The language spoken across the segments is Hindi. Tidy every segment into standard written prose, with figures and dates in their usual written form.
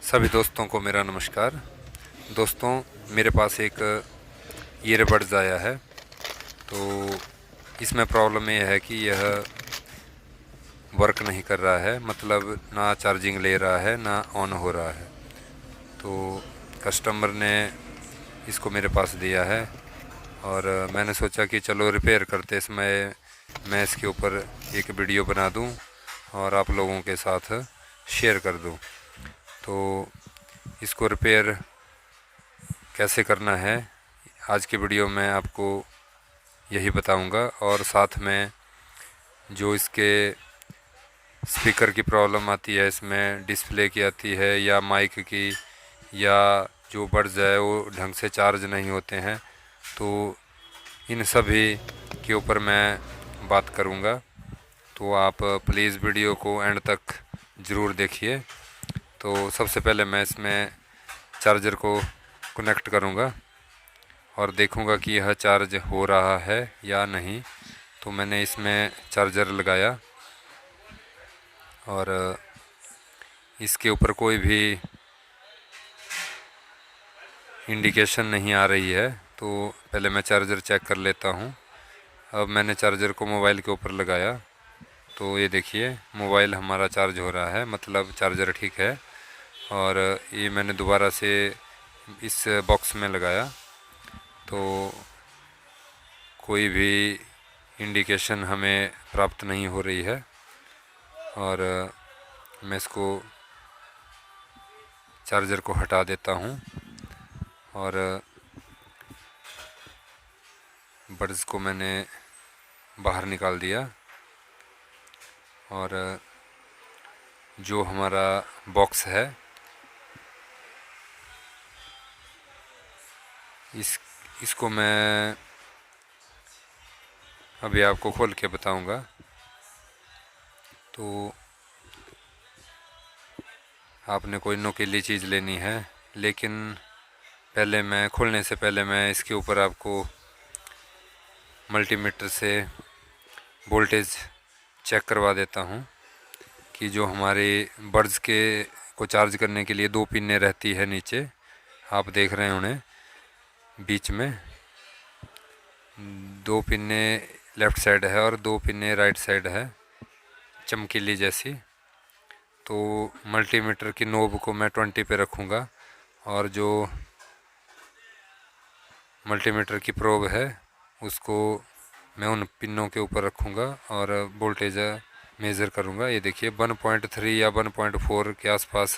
सभी दोस्तों को मेरा नमस्कार। दोस्तों, मेरे पास एक ईयरबड्स आया है। तो इसमें प्रॉब्लम ये है कि यह वर्क नहीं कर रहा है, मतलब ना चार्जिंग ले रहा है ना ऑन हो रहा है। तो कस्टमर ने इसको मेरे पास दिया है और मैंने सोचा कि चलो रिपेयर करते समय मैं इसके ऊपर एक वीडियो बना दूं और आप लोगों के साथ शेयर कर दूं। तो इसको रिपेयर कैसे करना है आज की वीडियो में आपको यही बताऊंगा, और साथ में जो इसके स्पीकर की प्रॉब्लम आती है, इसमें डिस्प्ले की आती है या माइक की, या जो बड्स है वो ढंग से चार्ज नहीं होते हैं, तो इन सभी के ऊपर मैं बात करूंगा। तो आप प्लीज़ वीडियो को एंड तक ज़रूर देखिए। तो सबसे पहले मैं इसमें चार्जर को कनेक्ट करूंगा और देखूंगा कि यह चार्ज हो रहा है या नहीं। तो मैंने इसमें चार्जर लगाया और इसके ऊपर कोई भी इंडिकेशन नहीं आ रही है। तो पहले मैं चार्जर चेक कर लेता हूँ। अब मैंने चार्जर को मोबाइल के ऊपर लगाया, तो ये देखिए मोबाइल हमारा चार्ज हो रहा है, मतलब चार्जर ठीक है। और ये मैंने दोबारा से इस बॉक्स में लगाया, तो कोई भी इंडिकेशन हमें प्राप्त नहीं हो रही है। और मैं इसको चार्जर को हटा देता हूँ और बड्स को मैंने बाहर निकाल दिया। और जो हमारा बॉक्स है इसको मैं अभी आपको खोल के बताऊंगा। तो आपने कोई नुकीली चीज़ लेनी है, लेकिन पहले मैं खोलने से पहले मैं इसके ऊपर आपको मल्टीमीटर से वोल्टेज चेक करवा देता हूँ कि जो हमारे बड्स के को चार्ज करने के लिए दो पिनें रहती है नीचे, आप देख रहे हैं उन्हें, बीच में दो पिनें लेफ़्ट साइड है और दो पिनें राइट साइड है, चमकीली जैसी। तो मल्टीमीटर की नोब को मैं 20 पे रखूँगा और जो मल्टीमीटर की प्रोब है उसको मैं उन पिनों के ऊपर रखूँगा और वोल्टेज मेज़र करूँगा। ये देखिए 1.3 या 1.4 के आसपास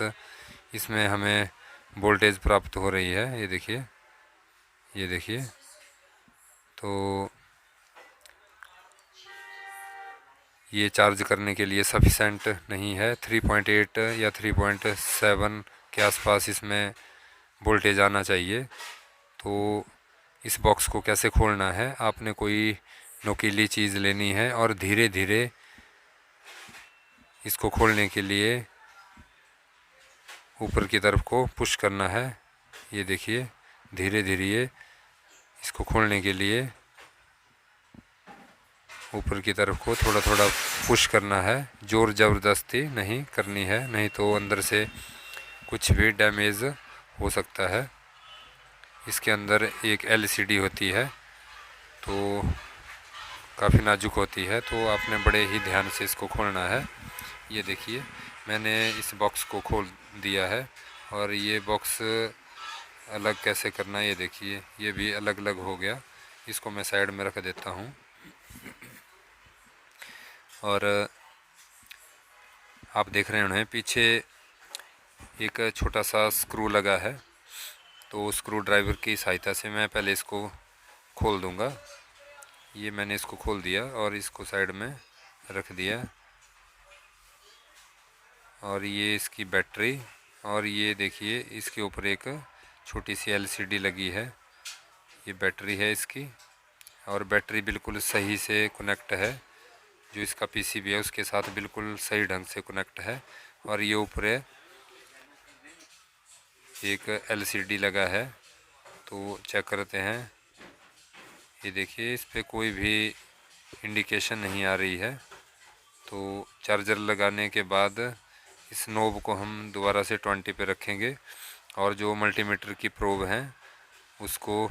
इसमें हमें वोल्टेज प्राप्त हो रही है। ये देखिए। तो ये चार्ज करने के लिए सफिशेंट नहीं है। 3.8 या 3.7 के आसपास इसमें वोल्टेज आना चाहिए। तो इस बॉक्स को कैसे खोलना है, आपने कोई नुकीली चीज़ लेनी है और धीरे धीरे इसको खोलने के लिए ऊपर की तरफ को पुश करना है। ये देखिए धीरे धीरे इसको खोलने के लिए ऊपर की तरफ को थोड़ा थोड़ा पुश करना है, ज़ोर ज़बरदस्ती नहीं करनी है, नहीं तो अंदर से कुछ भी डैमेज हो सकता है। इसके अंदर एक एलसीडी होती है, तो काफ़ी नाजुक होती है, तो आपने बड़े ही ध्यान से इसको खोलना है। ये देखिए मैंने इस बॉक्स को खोल दिया है और ये बॉक्स अलग कैसे करना है, ये देखिए ये भी अलग अलग हो गया। इसको मैं साइड में रख देता हूँ। और आप देख रहे हैं पीछे एक छोटा सा स्क्रू लगा है, तो स्क्रू ड्राइवर की सहायता से मैं पहले इसको खोल दूंगा। ये मैंने इसको खोल दिया और इसको साइड में रख दिया। और ये इसकी बैटरी, और ये देखिए इसके ऊपर एक छोटी सी एलसीडी लगी है, ये बैटरी है इसकी। और बैटरी बिल्कुल सही से कनेक्ट है, जो इसका पीसीबी है उसके साथ बिल्कुल सही ढंग से कनेक्ट है। और ये ऊपर एक एलसीडी लगा है, तो चेक करते हैं। ये देखिए इस पर कोई भी इंडिकेशन नहीं आ रही है। तो चार्जर लगाने के बाद इस नोब को हम दोबारा से 20 पे रखेंगे और जो मल्टीमीटर की प्रोब है उसको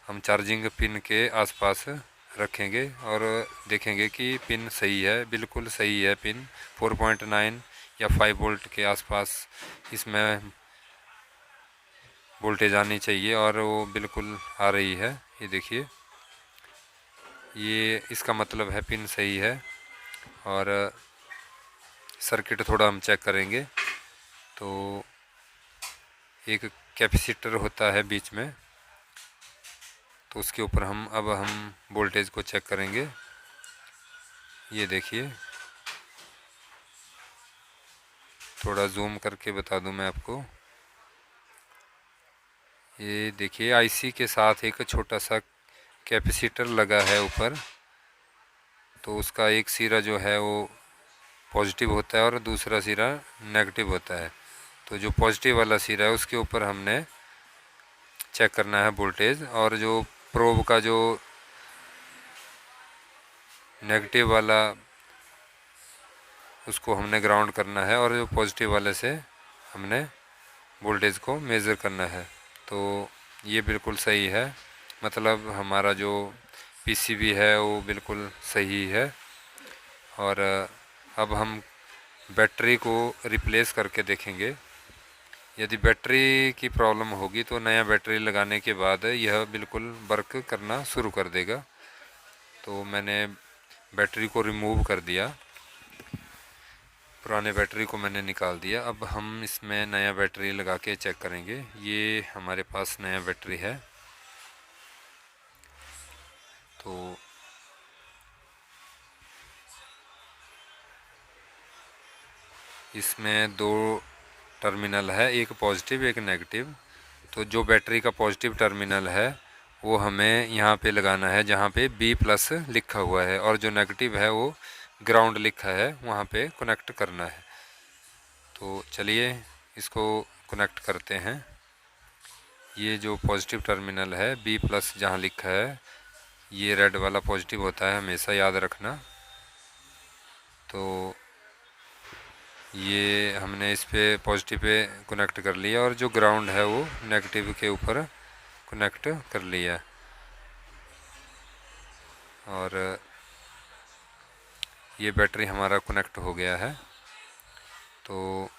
हम चार्जिंग पिन के आसपास रखेंगे और देखेंगे कि पिन सही है, बिल्कुल सही है पिन 4.9 या 5 वोल्ट के आसपास इसमें वोल्टेज आनी चाहिए और वो बिल्कुल आ रही है। ये देखिए, ये इसका मतलब है पिन सही है। और सर्किट थोड़ा हम चेक करेंगे तो एक कैपेसिटर होता है बीच में, तो उसके ऊपर हम वोल्टेज को चेक करेंगे। ये देखिए, थोड़ा जूम करके बता दूं मैं आपको। ये देखिए, आईसी के साथ एक छोटा सा कैपेसिटर लगा है ऊपर, तो उसका एक सिरा जो है वो पॉजिटिव होता है और दूसरा सिरा नेगेटिव होता है। तो जो पॉजिटिव वाला सिरा है उसके ऊपर हमने चेक करना है वोल्टेज, और जो प्रोब का जो नेगेटिव वाला उसको हमने ग्राउंड करना है और जो पॉजिटिव वाले से हमने वोल्टेज को मेज़र करना है। तो ये बिल्कुल सही है, मतलब हमारा जो पीसीबी है वो बिल्कुल सही है। और अब हम बैटरी को रिप्लेस करके देखेंगे। यदि बैटरी की प्रॉब्लम होगी तो नया बैटरी लगाने के बाद यह बिल्कुल वर्क करना शुरू कर देगा। तो मैंने बैटरी को रिमूव कर दिया, पुराने बैटरी को मैंने निकाल दिया। अब हम इसमें नया बैटरी लगा के चेक करेंगे। ये हमारे पास नया बैटरी है। तो इसमें दो टर्मिनल है, एक पॉजिटिव एक नेगेटिव। तो जो बैटरी का पॉजिटिव टर्मिनल है वो हमें यहाँ पे लगाना है जहाँ पे B+ लिखा हुआ है, और जो नेगेटिव है वो ग्राउंड लिखा है, वहाँ पे कनेक्ट करना है। तो चलिए इसको कनेक्ट करते हैं। ये जो पॉजिटिव टर्मिनल है B+ जहाँ लिखा है, ये रेड वाला पॉजिटिव होता है, हमेशा याद रखना। तो ये हमने इस पे पॉजिटिव पे कनेक्ट कर लिया और जो ग्राउंड है वो नेगेटिव के ऊपर कनेक्ट कर लिया। और ये बैटरी हमारा कनेक्ट हो गया है। तो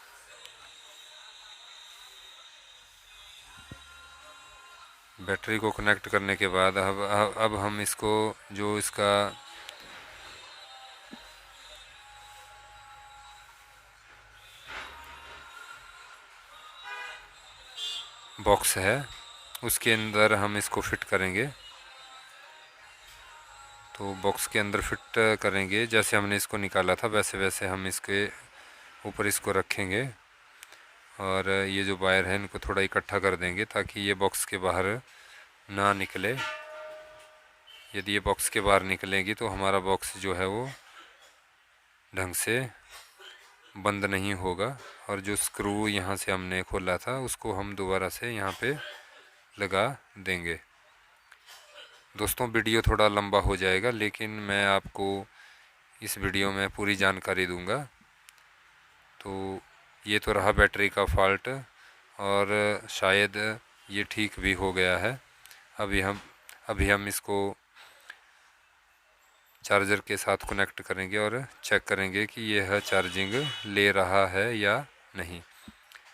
बैटरी को कनेक्ट करने के बाद अब हम इसको, जो इसका बॉक्स है उसके अंदर हम इसको फिट करेंगे। तो बॉक्स के अंदर फिट करेंगे, जैसे हमने इसको निकाला था वैसे वैसे हम इसके ऊपर इसको रखेंगे। और ये जो वायर है इनको थोड़ा इकट्ठा कर देंगे ताकि ये बॉक्स के बाहर ना निकले। यदि ये बॉक्स के बाहर निकलेगी तो हमारा बॉक्स जो है वो ढंग से बंद नहीं होगा, और जो स्क्रू यहाँ से हमने खोला था उसको हम दोबारा से यहाँ पे लगा देंगे। दोस्तों, वीडियो थोड़ा लंबा हो जाएगा लेकिन मैं आपको इस वीडियो में पूरी जानकारी दूंगा। तो ये तो रहा बैटरी का फॉल्ट, और शायद ये ठीक भी हो गया है। अभी हम इसको चार्जर के साथ कनेक्ट करेंगे और चेक करेंगे कि यह चार्जिंग ले रहा है या नहीं।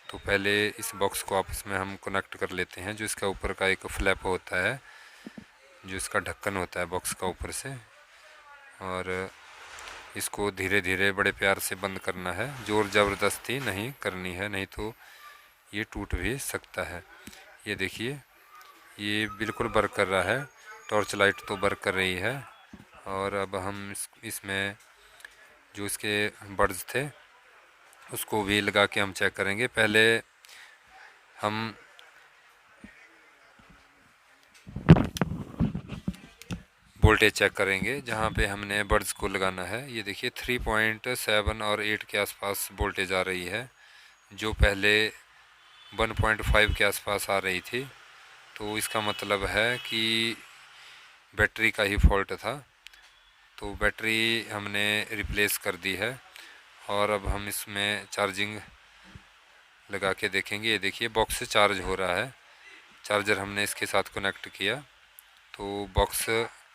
तो पहले इस बॉक्स को आपस में हम कनेक्ट कर लेते हैं। जो इसका ऊपर का एक फ्लैप होता है, जो इसका ढक्कन होता है बॉक्स का ऊपर से, और इसको धीरे धीरे बड़े प्यार से बंद करना है, ज़ोर ज़बरदस्ती नहीं करनी है, नहीं तो ये टूट भी सकता है। ये देखिए, ये बिल्कुल वर्क कर रहा है, टॉर्च लाइट तो वर्क कर रही है। और अब हम इसमें जो इसके बड्स थे उसको भी लगा के हम चेक करेंगे। पहले हम वोल्टेज चेक करेंगे जहाँ पे हमने बड्स को लगाना है। ये देखिए 3.7 और 8 के आसपास वोल्टेज आ रही है, जो पहले 1.5 के आसपास आ रही थी। तो इसका मतलब है कि बैटरी का ही फॉल्ट था। तो बैटरी हमने रिप्लेस कर दी है और अब हम इसमें चार्जिंग लगा के देखेंगे। ये देखिए बॉक्स से चार्ज हो रहा है। चार्जर हमने इसके साथ कनेक्ट किया तो बॉक्स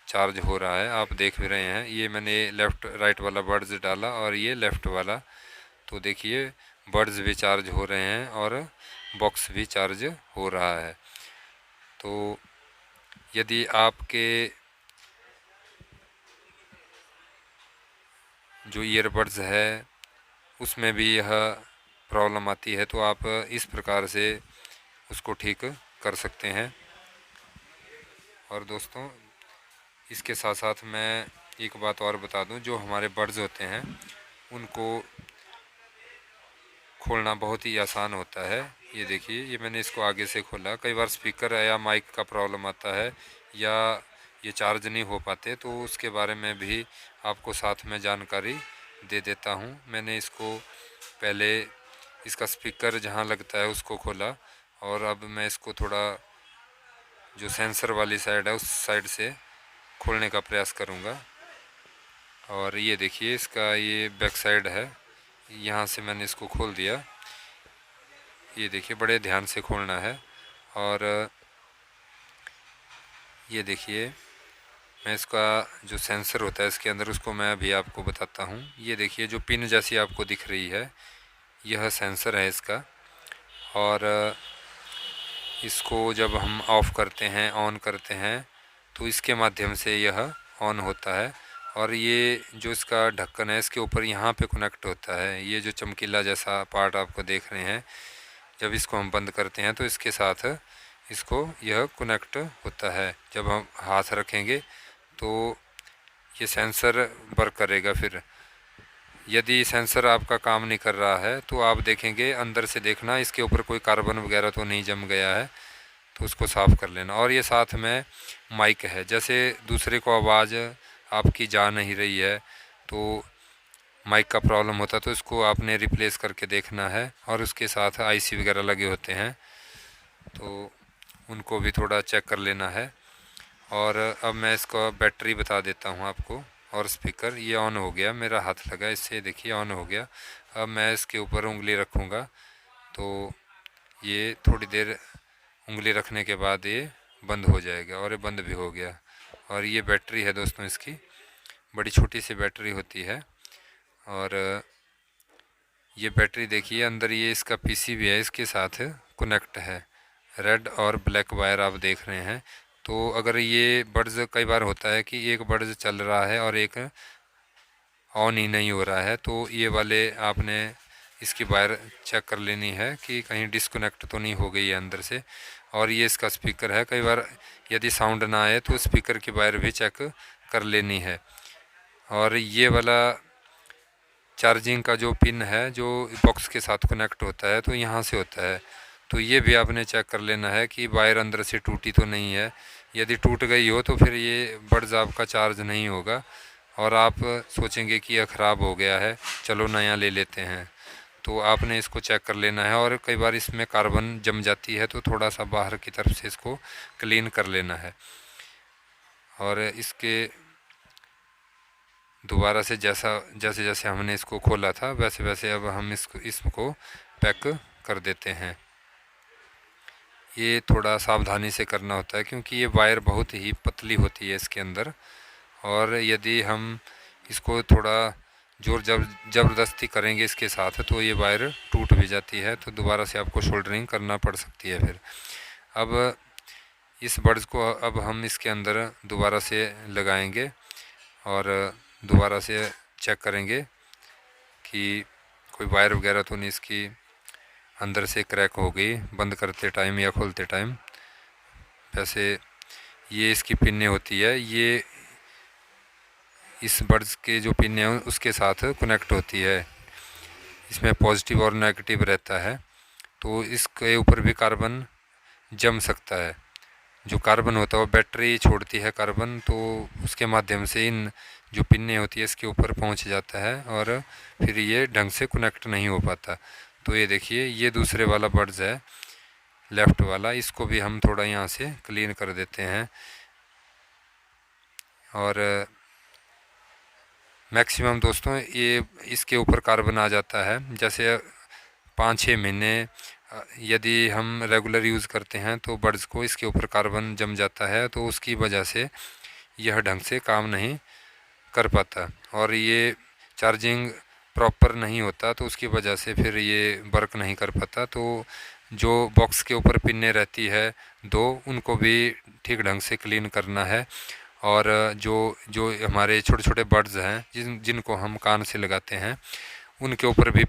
चार्ज हो रहा है, आप देख भी रहे हैं। ये मैंने लेफ़्ट राइट वाला बर्ड्स डाला और ये लेफ़्ट वाला, तो देखिए बर्ड्स भी चार्ज हो रहे हैं और बॉक्स भी चार्ज हो रहा है। तो यदि आपके जो ईयरबड्स है उसमें भी यह प्रॉब्लम आती है तो आप इस प्रकार से उसको ठीक कर सकते हैं। और दोस्तों इसके साथ साथ मैं एक बात और बता दूं, जो हमारे बड्स होते हैं उनको खोलना बहुत ही आसान होता है। ये देखिए ये मैंने इसको आगे से खोला। कई बार स्पीकर या माइक का प्रॉब्लम आता है या ये चार्ज नहीं हो पाते, तो उसके बारे में भी आपको साथ में जानकारी दे देता हूँ। मैंने इसको पहले इसका स्पीकर जहाँ लगता है उसको खोला और अब मैं इसको थोड़ा जो सेंसर वाली साइड है उस साइड से खोलने का प्रयास करूँगा। और ये देखिए इसका ये बैक साइड है, यहाँ से मैंने इसको खोल दिया। ये देखिए बड़े ध्यान से खोलना है। और ये देखिए मैं इसका जो सेंसर होता है इसके अंदर उसको मैं अभी आपको बताता हूँ। ये देखिए जो पिन जैसी आपको दिख रही है यह सेंसर है इसका, और इसको जब हम ऑफ़ करते हैं ऑन करते हैं तो इसके माध्यम से यह ऑन होता है। और ये जो इसका ढक्कन है इसके ऊपर यहाँ पे कनेक्ट होता है। ये जो चमकीला जैसा पार्ट आपको देख रहे हैं, जब इसको हम बंद करते हैं तो इसके साथ इसको यह कनेक्ट होता है। जब हम हाथ रखेंगे तो ये सेंसर वर्क करेगा। फिर यदि सेंसर आपका काम नहीं कर रहा है तो आप देखेंगे अंदर से देखना इसके ऊपर कोई कार्बन वगैरह तो नहीं जम गया है, तो उसको साफ़ कर लेना। और ये साथ में माइक है, जैसे दूसरे को आवाज़ आपकी जा नहीं रही है तो माइक का प्रॉब्लम होता है, तो इसको आपने रिप्लेस करके देखना है। और उसके साथ आईसी वगैरह लगे होते हैं तो उनको भी थोड़ा चेक कर लेना है। और अब मैं इसका बैटरी बता देता हूँ आपको। और स्पीकर ये ऑन हो गया, मेरा हाथ लगा इससे, देखिए ऑन हो गया। अब मैं इसके ऊपर उंगली रखूँगा तो ये थोड़ी देर उंगली रखने के बाद ये बंद हो जाएगा, और ये बंद भी हो गया। और ये बैटरी है दोस्तों, इसकी बड़ी छोटी सी बैटरी होती है। और ये बैटरी देखिए अंदर ये इसका पीसीबी है, इसके साथ कनेक्ट है। रेड और ब्लैक वायर आप देख रहे हैं। तो अगर ये बड्स कई बार होता है कि एक बड्स चल रहा है और एक ऑन ही नहीं हो रहा है, तो ये वाले आपने इसकी वायर चेक कर लेनी है कि कहीं डिस्कनेक्ट तो नहीं हो गई है अंदर से। और ये इसका स्पीकर है, कई बार यदि साउंड ना आए तो स्पीकर की वायर भी चेक कर लेनी है। और ये वाला चार्जिंग का जो पिन है जो बॉक्स के साथ कनेक्ट होता है तो यहाँ से होता है, तो ये भी आपने चेक कर लेना है कि वायर अंदर से टूटी तो नहीं है। यदि टूट गई हो तो फिर ये बड्स आपका चार्ज नहीं होगा और आप सोचेंगे कि यह ख़राब हो गया है, चलो नया ले लेते हैं। तो आपने इसको चेक कर लेना है। और कई बार इसमें कार्बन जम जाती है तो थोड़ा सा बाहर की तरफ से इसको क्लीन कर लेना है। और इसके दोबारा से जैसे जैसे हमने इसको खोला था वैसे वैसे अब हम इसको पैक कर देते हैं। ये थोड़ा सावधानी से करना होता है क्योंकि ये वायर बहुत ही पतली होती है इसके अंदर, और यदि हम इसको थोड़ा ज़बरदस्ती करेंगे इसके साथ तो ये वायर टूट भी जाती है, तो दोबारा से आपको सोल्डरिंग करना पड़ सकती है। फिर अब इस बड्स को अब हम इसके अंदर दोबारा से लगाएंगे और दोबारा से चेक करेंगे कि कोई वायर वगैरह तो नहीं इसकी अंदर से क्रैक हो गई बंद करते टाइम या खोलते टाइम। वैसे ये इसकी पिनें होती है, ये इस बड्स के जो पिनें हैं उसके साथ कनेक्ट होती है। इसमें पॉजिटिव और नेगेटिव रहता है, तो इसके ऊपर भी कार्बन जम सकता है। जो कार्बन होता है वो बैटरी छोड़ती है कार्बन, तो उसके माध्यम से इन जो पिनें होती है इसके ऊपर पहुंच जाता है और फिर ये ढंग से कनेक्ट नहीं हो पाता। तो ये देखिए ये दूसरे वाला बड्स है लेफ़्ट वाला, इसको भी हम थोड़ा यहाँ से क्लीन कर देते हैं। और मैक्सिमम दोस्तों ये इसके ऊपर कार्बन आ जाता है। जैसे 5-6 महीने यदि हम रेगुलर यूज़ करते हैं तो बड्स को इसके ऊपर कार्बन जम जाता है, तो उसकी वजह से यह ढंग से काम नहीं कर पाता और ये चार्जिंग प्रॉपर नहीं होता, तो उसकी वजह से फिर ये वर्क नहीं कर पाता। तो जो बॉक्स के ऊपर पिनें रहती है दो, उनको भी ठीक ढंग से क्लीन करना है। और जो जो हमारे छोटे छोटे बड्स हैं जिनको हम कान से लगाते हैं, उनके ऊपर भी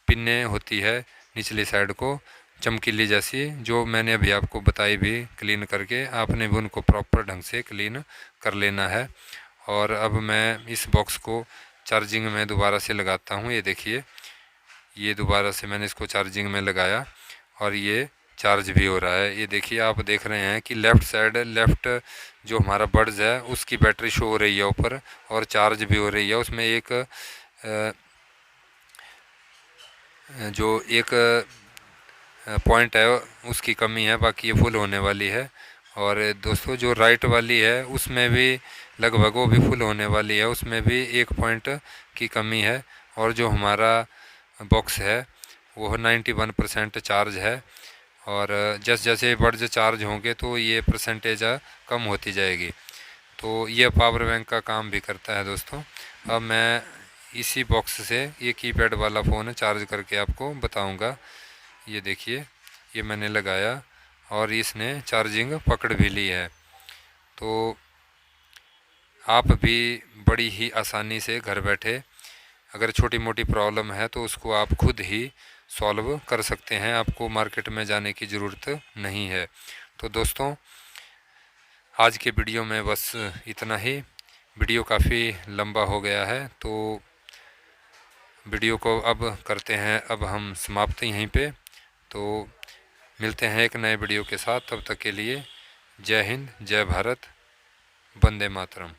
पिनें होती है निचली साइड को चमकीली जैसी, जो मैंने अभी आपको बताई भी क्लीन करके, आपने भी उनको प्रॉपर ढंग से क्लीन कर लेना है। और अब मैं इस बॉक्स को चार्जिंग में दोबारा से लगाता हूँ। ये देखिए, ये दोबारा से मैंने इसको चार्जिंग में लगाया और ये चार्ज भी हो रहा है। ये देखिए, आप देख रहे हैं कि लेफ़्ट जो हमारा बड्स है उसकी बैटरी शो हो रही है ऊपर और चार्ज भी हो रही है। उसमें एक पॉइंट है उसकी कमी है, बाकी ये फुल होने वाली है। और दोस्तों जो राइट वाली है उसमें भी लगभग वो भी फुल होने वाली है, उसमें भी एक पॉइंट की कमी है। और जो हमारा बॉक्स है वो 91% चार्ज है। और जैसे जैसे बड्स चार्ज होंगे तो ये परसेंटेज कम होती जाएगी। तो ये पावर बैंक का काम भी करता है दोस्तों। अब मैं इसी बॉक्स से ये कीपैड वाला फ़ोन चार्ज करके आपको बताऊंगा। ये देखिए, ये मैंने लगाया और इसने चार्जिंग पकड़ भी ली है। तो आप भी बड़ी ही आसानी से घर बैठे अगर छोटी मोटी प्रॉब्लम है तो उसको आप खुद ही सॉल्व कर सकते हैं, आपको मार्केट में जाने की ज़रूरत नहीं है। तो दोस्तों आज के वीडियो में बस इतना ही। वीडियो काफ़ी लंबा हो गया है, तो वीडियो को अब करते हैं अब हम समाप्त यहीं पे। तो मिलते हैं एक नए वीडियो के साथ, तब तक के लिए जय हिंद, जय भारत, वंदे मातरम।